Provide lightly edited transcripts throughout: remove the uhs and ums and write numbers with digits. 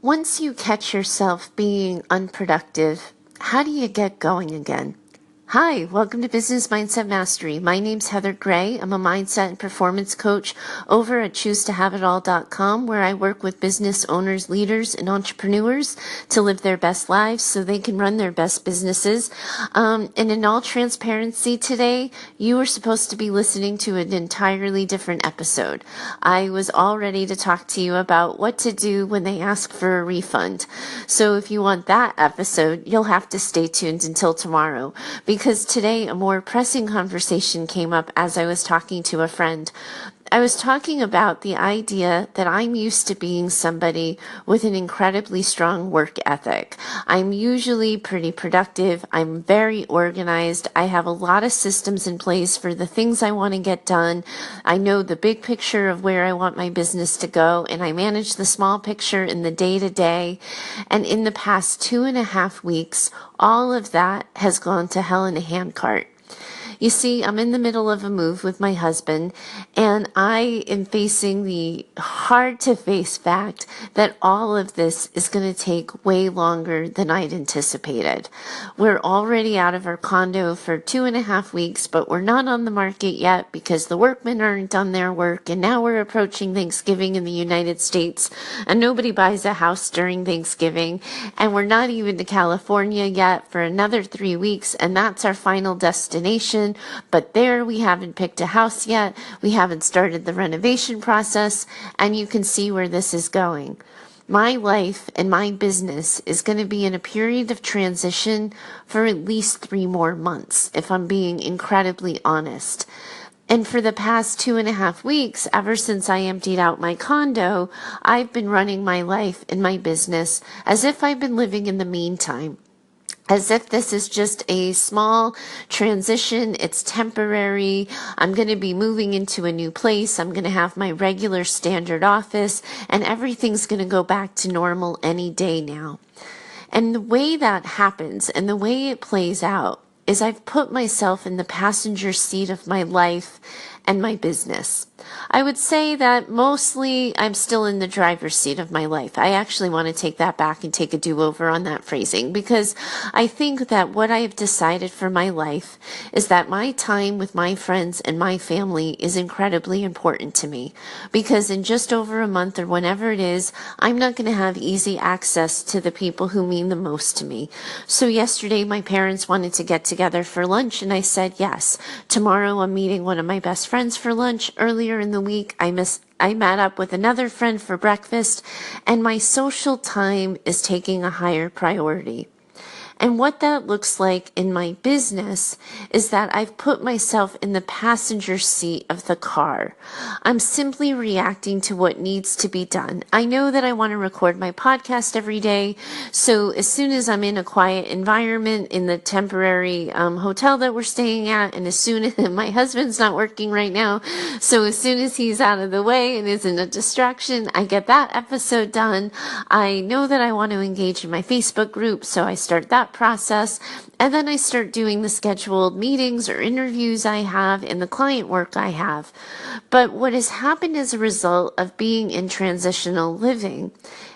Once you catch yourself being unproductive, how do you get going again? Hi, welcome to Business Mindset Mastery. My name's Heather Gray. I'm a mindset and performance coach over at choosetohaveitall.com, where I work with business owners, leaders, and entrepreneurs to live their best lives so they can run their best businesses. And in all transparency today, you were supposed to be listening to an entirely different episode. I was all ready to talk to you about what to do when they ask for a refund. So if you want that episode, you'll have to stay tuned until tomorrow, because today a more pressing conversation came up as I was talking to a friend. I was talking about the idea that I'm used to being somebody with an incredibly strong work ethic. I'm usually pretty productive. I'm very organized. I have a lot of systems in place for the things I want to get done. I know the big picture of where I want my business to go, and I manage the small picture in the day-to-day. And in the past 2.5 weeks, all of that has gone to hell in a handcart. You see, I'm in the middle of a move with my husband, and I am facing the hard-to-face fact that all of this is going to take way longer than I'd anticipated. We're already out of our condo for 2.5 weeks, but we're not on the market yet because the workmen aren't done their work, and now we're approaching Thanksgiving in the United States, and nobody buys a house during Thanksgiving, and we're not even to California yet for another 3 weeks, and that's our final destination. But there, we haven't picked a house yet. We haven't started the renovation process, and you can see where this is going. My life and my business is going to be in a period of transition for at least 3 more months, if I'm being incredibly honest. And for the past 2.5 weeks, ever since I emptied out my condo, I've been running my life and my business as if I've been living in the meantime. As if this is just a small transition, it's temporary. I'm going to be moving into a new place. I'm going to have my regular standard office, and everything's going to go back to normal any day now. And the way that happens and the way it plays out is I've put myself in the passenger seat of my life and my business. I would say that mostly I'm still in the driver's seat of my life. I actually want to take that back and take a do-over on that phrasing, because I think that what I have decided for my life is that my time with my friends and my family is incredibly important to me, because in just over a month or whenever it is, I'm not going to have easy access to the people who mean the most to me. So yesterday my parents wanted to get together for lunch, and I said yes. Tomorrow I'm meeting one of my best friends for lunch. Earlier in the week, I met up with another friend for breakfast, and my social time is taking a higher priority. And what that looks like in my business is that I've put myself in the passenger seat of the car. I'm simply reacting to what needs to be done. I know that I want to record my podcast every day, so as soon as I'm in a quiet environment in the temporary hotel that we're staying at, and as soon as my husband's not working right now, so as soon as he's out of the way and isn't a distraction, I get that episode done. I know that I want to engage in my Facebook group, so I start that process, and then I start doing the scheduled meetings or interviews I have and the client work I have. But what has happened as a result of being in transitional living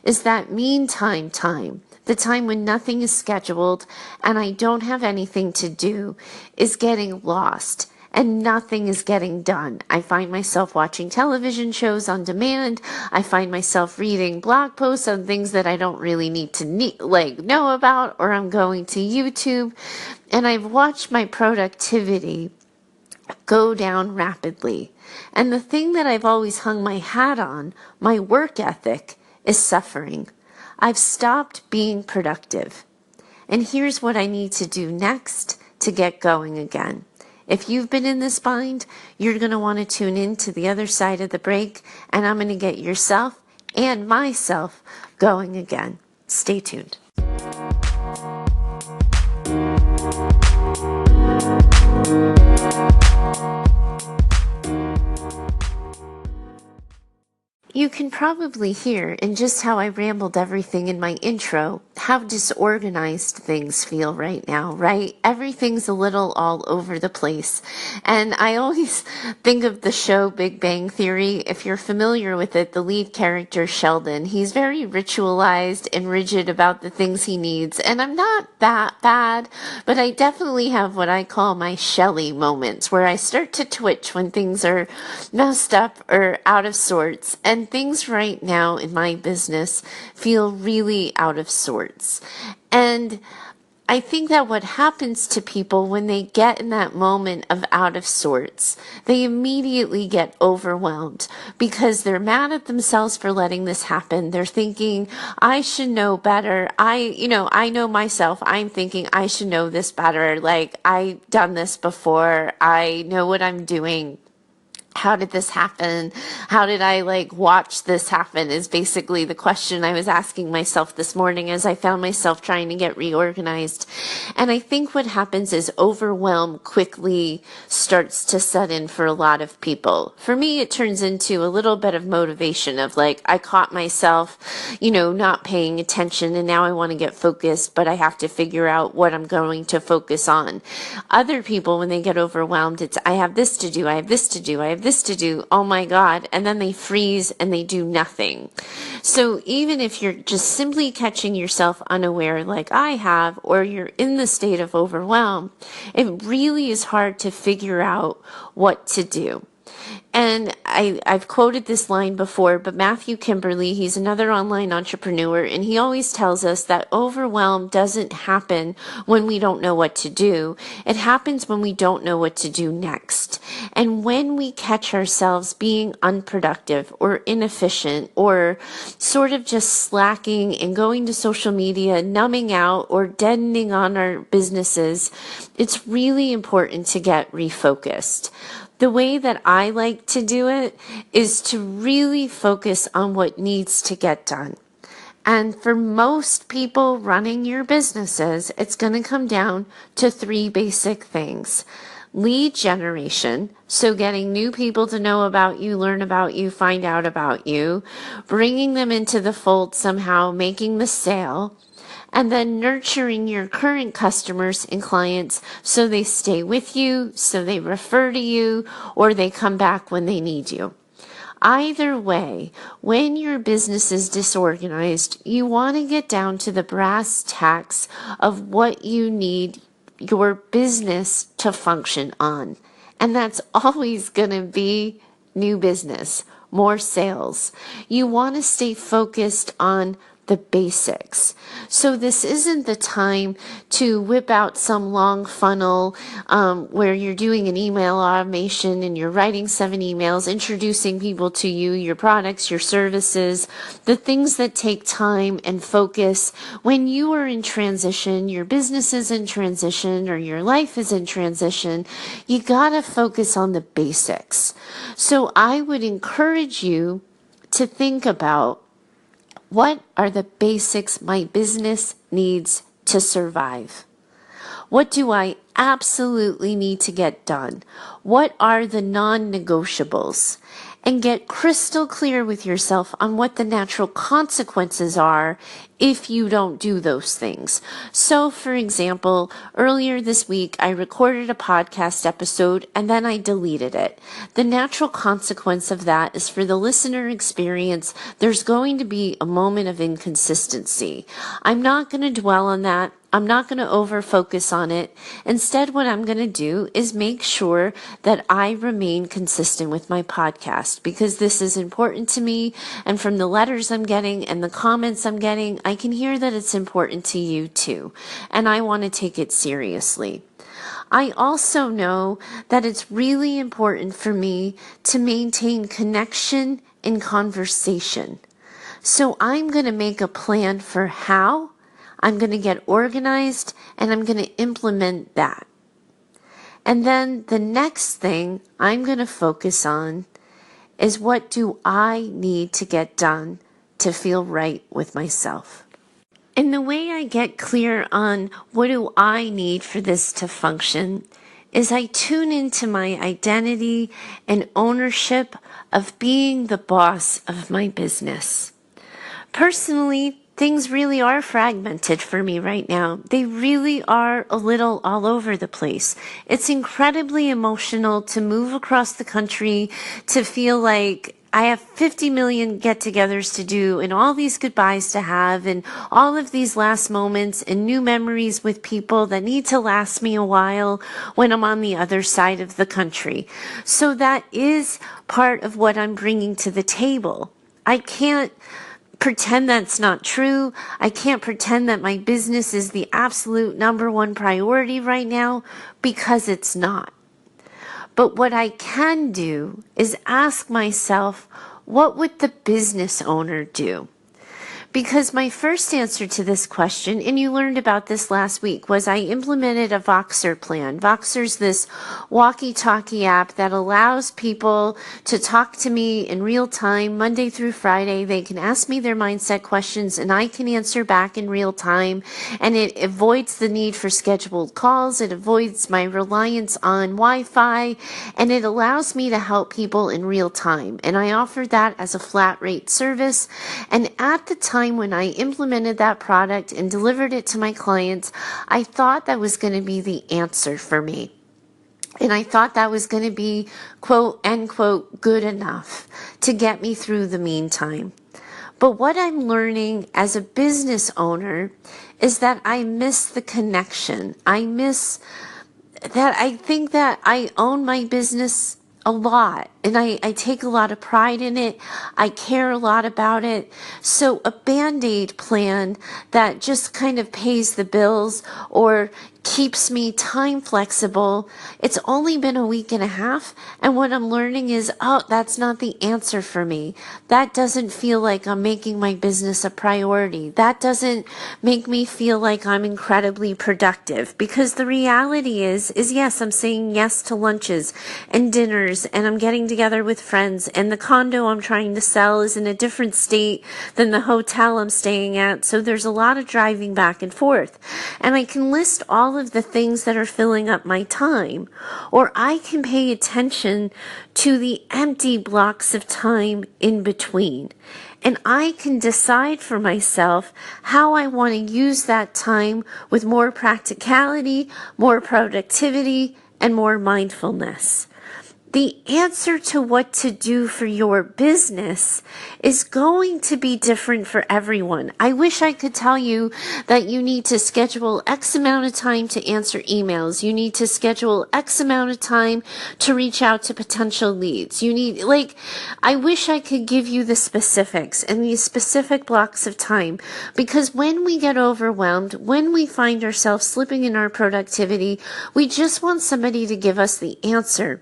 is that meantime time, the time when nothing is scheduled and I don't have anything to do, is getting lost. And nothing is getting done. I find myself watching television shows on demand. I find myself reading blog posts on things that I don't really need to know about, or I'm going to YouTube. And I've watched my productivity go down rapidly. And the thing that I've always hung my hat on, my work ethic, is suffering. I've stopped being productive. And here's what I need to do next to get going again. If you've been in this bind, you're going to want to tune in to the other side of the break, and I'm going to get yourself and myself going again. Stay tuned. You can probably hear in just how I rambled everything in my intro how disorganized things feel right now, right? Everything's a little all over the place. And I always think of the show Big Bang Theory. If you're familiar with it, the lead character, Sheldon, he's very ritualized and rigid about the things he needs. And I'm not that bad, but I definitely have what I call my Shelley moments where I start to twitch when things are messed up or out of sorts. And things right now in my business feel really out of sorts. And I think that what happens to people when they get in that moment of out of sorts, they immediately get overwhelmed because they're mad at themselves for letting this happen. They're thinking, I should know better. I know myself. I'm thinking I should know this better. Like, I've done this before. I know what I'm doing. How did this happen? How did I watch this happen is basically the question I was asking myself this morning as I found myself trying to get reorganized. And I think what happens is overwhelm quickly starts to set in for a lot of people. For me, it turns into a little bit of motivation of I caught myself, not paying attention and now I want to get focused, but I have to figure out what I'm going to focus on. Other people, when they get overwhelmed, it's I have this to do, I have this to do, I have this to do, oh my God, and then they freeze and they do nothing. So even if you're just simply catching yourself unaware like I have, or you're in the state of overwhelm, it really is hard to figure out what to do. And I've quoted this line before, but Matthew Kimberly, he's another online entrepreneur, and he always tells us that overwhelm doesn't happen when we don't know what to do. It happens when we don't know what to do next. And when we catch ourselves being unproductive or inefficient or sort of just slacking and going to social media, numbing out or deadening on our businesses, it's really important to get refocused. The way that I like to do it is to really focus on what needs to get done. And for most people running your businesses, it's going to come down to 3 basic things. Lead generation, so getting new people to know about you, learn about you, find out about you, bringing them into the fold somehow, making the sale, and then nurturing your current customers and clients so they stay with you, so they refer to you, or they come back when they need you. Either way, when your business is disorganized, you want to get down to the brass tacks of what you need your business to function on. And that's always going to be new business, more sales. You want to stay focused on the basics. So this isn't the time to whip out some long funnel where you're doing an email automation and you're writing 7 emails, introducing people to you, your products, your services, the things that take time and focus. When you are in transition, your business is in transition, or your life is in transition, you gotta focus on the basics. So I would encourage you to think about, what are the basics my business needs to survive? What do I absolutely need to get done? What are the non-negotiables? And get crystal clear with yourself on what the natural consequences are if you don't do those things. So, for example, earlier this week, I recorded a podcast episode and then I deleted it. The natural consequence of that is for the listener experience, there's going to be a moment of inconsistency. I'm not going to dwell on that. I'm not going to over focus on it. Instead, what I'm going to do is make sure that I remain consistent with my podcast, because this is important to me. And from the letters I'm getting and the comments I'm getting, I can hear that it's important to you too. And I want to take it seriously. I also know that it's really important for me to maintain connection and conversation. So I'm going to make a plan for how I'm going to get organized, and I'm going to implement that. And then the next thing I'm going to focus on is, what do I need to get done to feel right with myself? And the way I get clear on what do I need for this to function is I tune into my identity and ownership of being the boss of my business. Personally, things really are fragmented for me right now. They really are a little all over the place. It's incredibly emotional to move across the country, to feel like I have 50 million get-togethers to do and all these goodbyes to have and all of these last moments and new memories with people that need to last me a while when I'm on the other side of the country. So that is part of what I'm bringing to the table. I can't pretend that's not true. I can't pretend that my business is the absolute number one priority right now, because it's not. But what I can do is ask myself, what would the business owner do? Because my first answer to this question, and you learned about this last week, was I implemented a Voxer plan. Voxer's this walkie-talkie app that allows people to talk to me in real time, Monday through Friday. They can ask me their mindset questions and I can answer back in real time. And it avoids the need for scheduled calls. It avoids my reliance on Wi-Fi, and it allows me to help people in real time. And I offer that as a flat rate service. And at the time when I implemented that product and delivered it to my clients, I thought that was going to be the answer for me. And I thought that was going to be, quote, end quote, good enough to get me through the meantime. But what I'm learning as a business owner is that I miss the connection. I miss that. I think that I own my business a lot, and I take a lot of pride in it. I care a lot about it. So a Band-Aid plan that just kind of pays the bills or keeps me time flexible, it's only been a week and a half, and what I'm learning is, oh, that's not the answer for me. That doesn't feel like I'm making my business a priority. That doesn't make me feel like I'm incredibly productive, because the reality is yes, I'm saying yes to lunches and dinners, and I'm getting together with friends, and the condo I'm trying to sell is in a different state than the hotel I'm staying at, so there's a lot of driving back and forth. And I can list all of the things that are filling up my time, or I can pay attention to the empty blocks of time in between. And I can decide for myself how I want to use that time with more practicality, more productivity, and more mindfulness. The answer to what to do for your business is going to be different for everyone. I wish I could tell you that you need to schedule X amount of time to answer emails. You need to schedule X amount of time to reach out to potential leads. I wish I could give you the specifics and these specific blocks of time, because when we get overwhelmed, when we find ourselves slipping in our productivity, we just want somebody to give us the answer.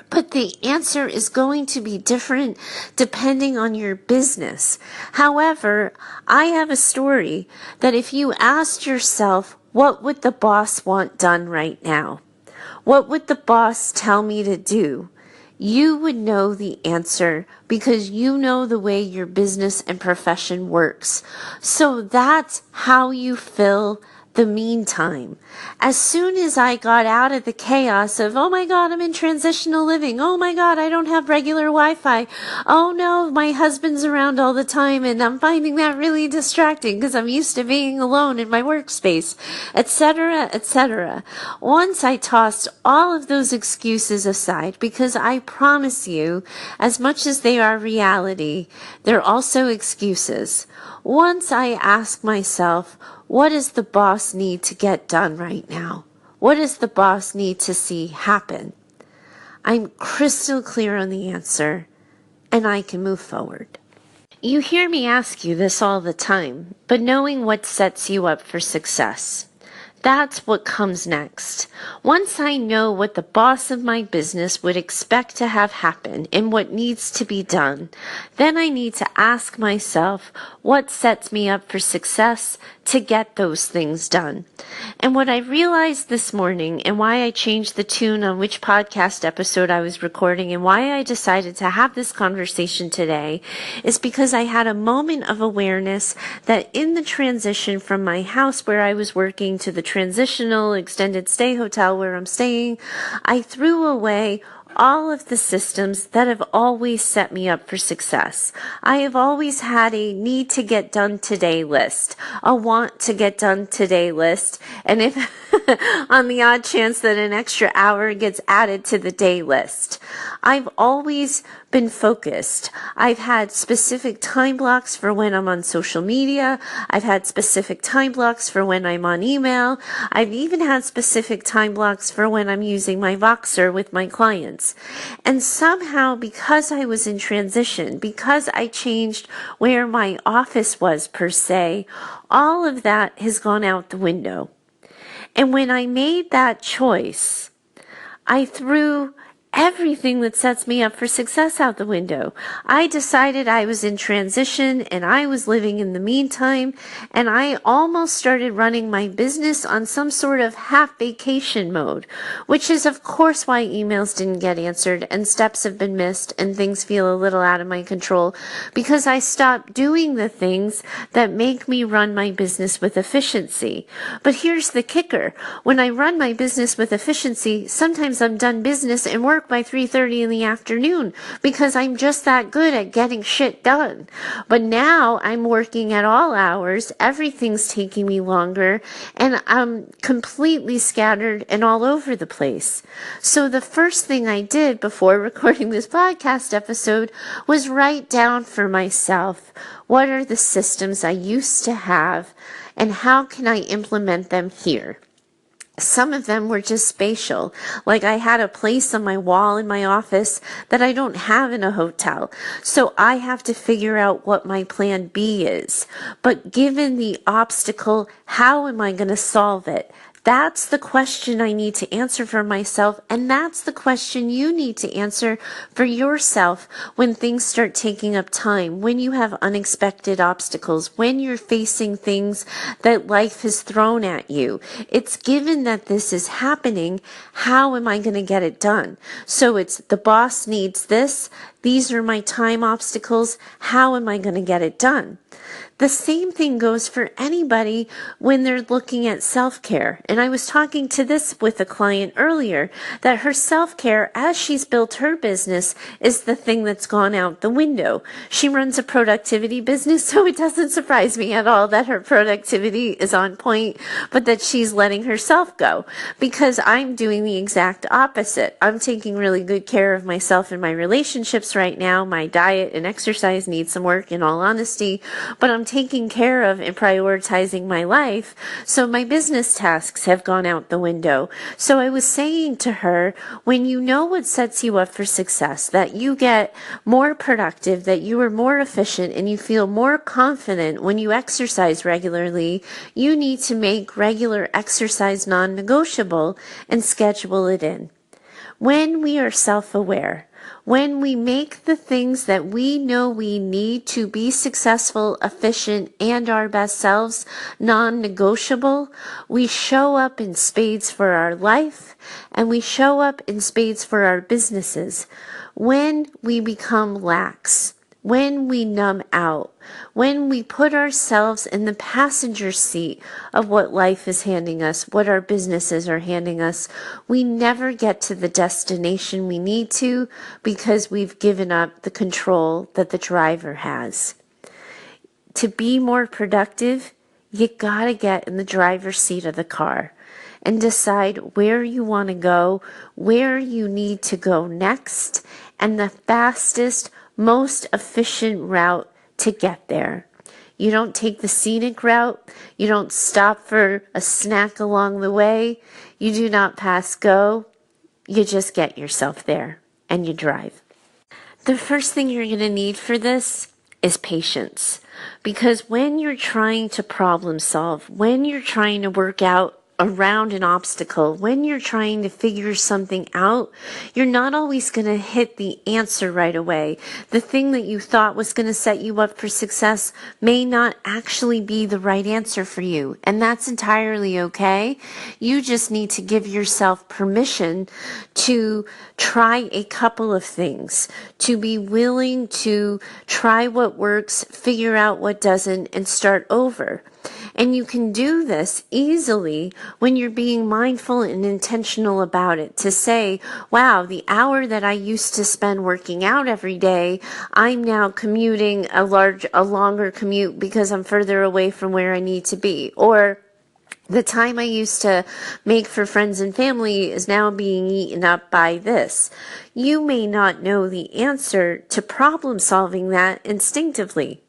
But the answer is going to be different depending on your business. However, I have a story that if you asked yourself, what would the boss want done right now? What would the boss tell me to do? You would know the answer, because you know the way your business and profession works. So that's how you fill the meantime. As soon as I got out of the chaos of, oh my God, I'm in transitional living. Oh my God, I don't have regular Wi-Fi. Oh no, my husband's around all the time and I'm finding that really distracting because I'm used to being alone in my workspace, etc., etc. Once I tossed all of those excuses aside, because I promise you, as much as they are reality, they're also excuses. Once I ask myself, what does the boss need to get done right now? What does the boss need to see happen? I'm crystal clear on the answer, and I can move forward. You hear me ask you this all the time, but knowing what sets you up for success. That's what comes next. Once I know what the boss of my business would expect to have happen and what needs to be done, then I need to ask myself what sets me up for success to get those things done. And what I realized this morning, and why I changed the tune on which podcast episode I was recording, and why I decided to have this conversation today, is because I had a moment of awareness that in the transition from my house where I was working to the transitional extended stay hotel where I'm staying, I threw away all of the systems that have always set me up for success. I have always had a need to get done today list, a want to get done today list, and if on the odd chance that an extra hour gets added to the day list. I've always been focused. I've had specific time blocks for when I'm on social media. I've had specific time blocks for when I'm on email. I've even had specific time blocks for when I'm using my Voxer with my clients. And somehow, because I was in transition, because I changed where my office was per se, all of that has gone out the window. And when I made that choice, I threw everything that sets me up for success out the window. I decided I was in transition and I was living in the meantime, and I almost started running my business on some sort of half vacation mode, which is of course why emails didn't get answered and steps have been missed and things feel a little out of my control, because I stopped doing the things that make me run my business with efficiency. But here's the kicker. When I run my business with efficiency, sometimes I'm done business and work by 3:30 in the afternoon because I'm just that good at getting shit done. But now I'm working at all hours, everything's taking me longer, and I'm completely scattered and all over the place. So the first thing I did before recording this podcast episode was write down for myself, what are the systems I used to have and how can I implement them here? Some of them were just spatial, like I had a place on my wall in my office that I don't have in a hotel. So I have to figure out what my plan B is. But given the obstacle, how am I going to solve it? That's the question I need to answer for myself, and that's the question you need to answer for yourself when things start taking up time, when you have unexpected obstacles, when you're facing things that life has thrown at you. It's given that this is happening, how am I going to get it done? So it's the boss needs this, these are my time obstacles, how am I going to get it done? The same thing goes for anybody when they're looking at self-care. And I was talking to this with a client earlier, that her self-care, as she's built her business, is the thing that's gone out the window. She runs a productivity business, so it doesn't surprise me at all that her productivity is on point, but that she's letting herself go. Because I'm doing the exact opposite. I'm taking really good care of myself and my relationships right now. My diet and exercise need some work, in all honesty, but I'm taking care of and prioritizing my life, so my business tasks have gone out the window. So I was saying to her, when you know what sets you up for success, that you get more productive, that you are more efficient, and you feel more confident when you exercise regularly, you need to make regular exercise non-negotiable and schedule it in. When we are self-aware, when we make the things that we know we need to be successful, efficient, and our best selves non-negotiable, we show up in spades for our life, and we show up in spades for our businesses. When we become lax, when we numb out, when we put ourselves in the passenger seat of what life is handing us, what our businesses are handing us, we never get to the destination we need to because we've given up the control that the driver has. To be more productive, you gotta get in the driver's seat of the car and decide where you want to go, where you need to go next, and the fastest, most efficient route to get there. You don't take the scenic route. You don't stop for a snack along the way. You do not pass go. You just get yourself there and you drive. The first thing you're going to need for this is patience. Because when you're trying to problem solve, when you're trying to work out around an obstacle, when you're trying to figure something out, you're not always going to hit the answer right away. The thing that you thought was going to set you up for success may not actually be the right answer for you, and that's entirely okay. You just need to give yourself permission to try a couple of things, to be willing to try what works, figure out what doesn't, and start over. And you can do this easily when you're being mindful and intentional about it, to say, wow, the hour that I used to spend working out every day, I'm now commuting a longer commute because I'm further away from where I need to be. Or the time I used to make for friends and family is now being eaten up by this. You may not know the answer to problem solving that instinctively.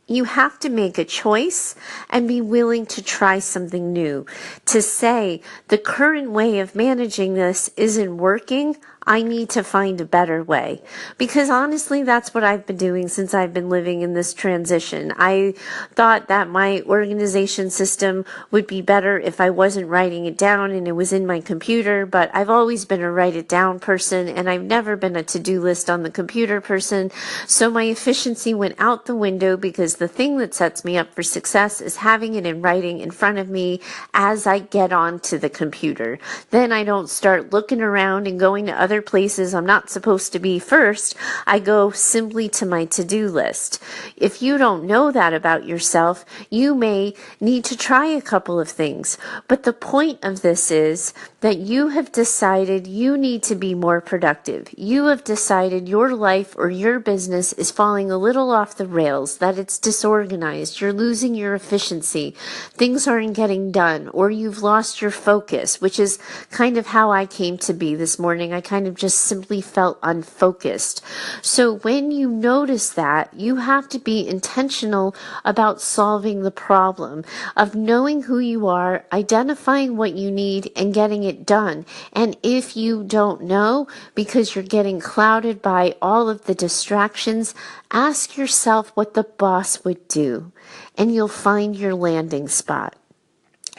You have to make a choice and be willing to try something new. To say, the current way of managing this isn't working, I need to find a better way. Because honestly, that's what I've been doing since I've been living in this transition. I thought that my organization system would be better if I wasn't writing it down and it was in my computer, but I've always been a write it down person, and I've never been a to-do list on the computer person. So my efficiency went out the window, because the thing that sets me up for success is having it in writing in front of me as I get onto the computer. Then I don't start looking around and going to other places I'm not supposed to be first. I go simply to my to-do list. If you don't know that about yourself, you may need to try a couple of things. But the point of this is that you have decided you need to be more productive. You have decided your life or your business is falling a little off the rails, that it's disorganized, you're losing your efficiency, things aren't getting done, or you've lost your focus, which is kind of how I came to be this morning. I kind of just simply felt unfocused. So when you notice that, you have to be intentional about solving the problem, of knowing who you are, identifying what you need, and getting it done. And if you don't know, because you're getting clouded by all of the distractions, ask yourself what the boss would do, and you'll find your landing spot.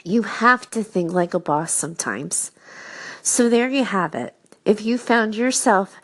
You have to think like a boss sometimes. So there you have it. If you found yourself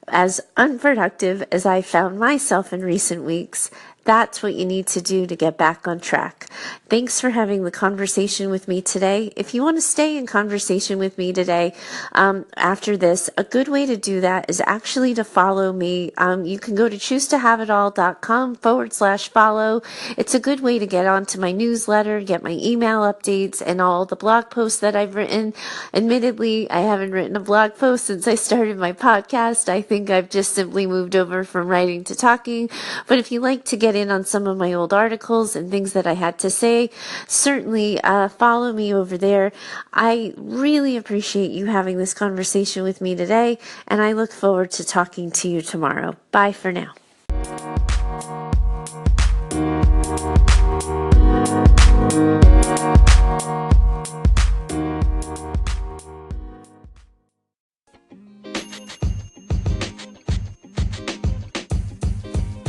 as unproductive as I found myself in recent weeks, that's what you need to do to get back on track. Thanks for having the conversation with me today. If you want to stay in conversation with me today, after this, a good way to do that is actually to follow me. You can go to choosetohaveitall.com/follow. It's a good way to get onto my newsletter, get my email updates, and all the blog posts that I've written. Admittedly, I haven't written a blog post since I started my podcast. I think I've just simply moved over from writing to talking. But if you like to get in on some of my old articles and things that I had to say, certainly follow me over there. I really appreciate you having this conversation with me today, and I look forward to talking to you tomorrow. Bye for now.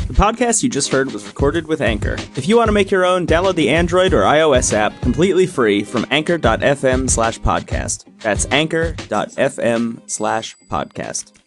The podcast you just heard was recorded with Anchor. If you want to make your own, download the Android or iOS app completely free from anchor.fm/podcast. That's anchor.fm/podcast.